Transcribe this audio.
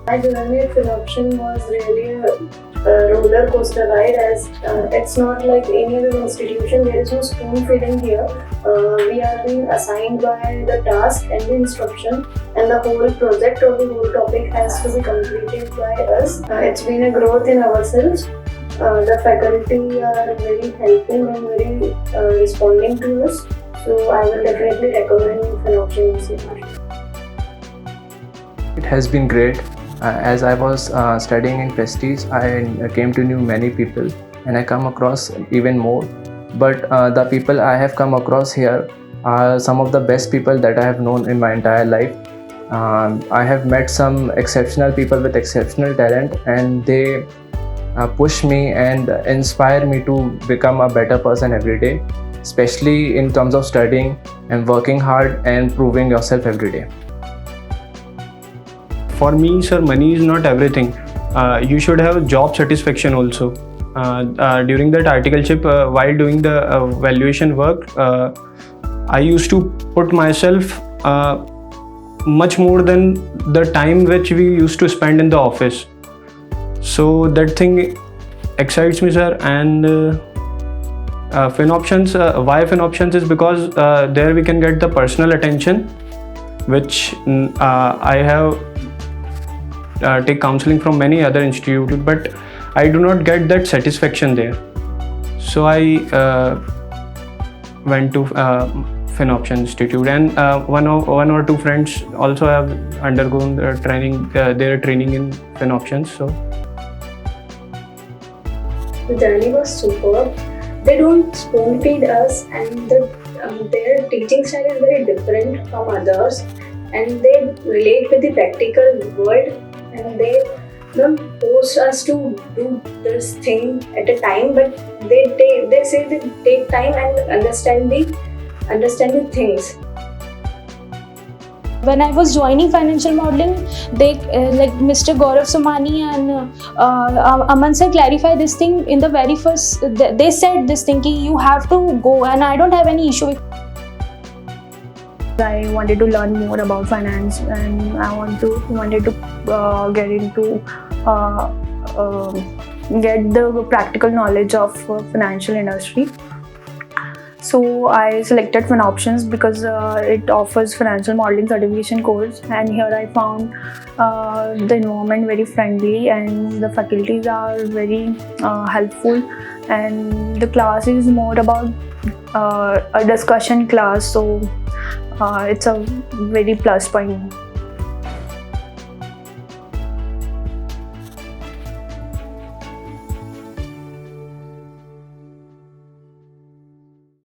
My journey at Finoption was really a roller coaster ride, as it's not like any other institution. There is no spoon feeding here. We are being assigned by the task and the instruction, and the whole project or the whole topic has to be completed by us. It's been a growth in ourselves. The faculty are very helping and very responding to us. So I will definitely recommend Finoption institution. It has been great. As I was studying in Prestige, I came to know many people and I come across even more. But the people I have come across here are some of the best people that I have known in my entire life. I have met some exceptional people with exceptional talent, and they push me and inspire me to become a better person every day, especially in terms of studying and working hard and proving yourself every day. For me, sir, money is not everything. You should have job satisfaction also. During that articleship, while doing the valuation work, I used to put myself much more than the time which we used to spend in the office. So that thing excites me, sir. And Finoptions, why Finoptions is because there we can get the personal attention, which I have take counseling from many other institutes, but I do not get that satisfaction there. So I went to Finoption Institute, and one or two friends also have undergone their training in Finoptions. So the journey was superb. They don't spoon feed us, and their teaching style is very different from others, and they relate with the practical world. And they don't force us to do this thing at a time, but they say they take time and understand the things. When I was joining financial modeling, they like Mr. Gaurav, Somani and Aman sir clarify this thing in the very first. They said this thing, you have to go, and I don't have any issue with. I wanted to learn more about finance, and I wanted to get into get the practical knowledge of financial industry. So I selected Finoptions because it offers financial modeling certification course, and here I found the environment very friendly, and the faculties are very helpful, and the class is more about a discussion class, so it's a very plus point.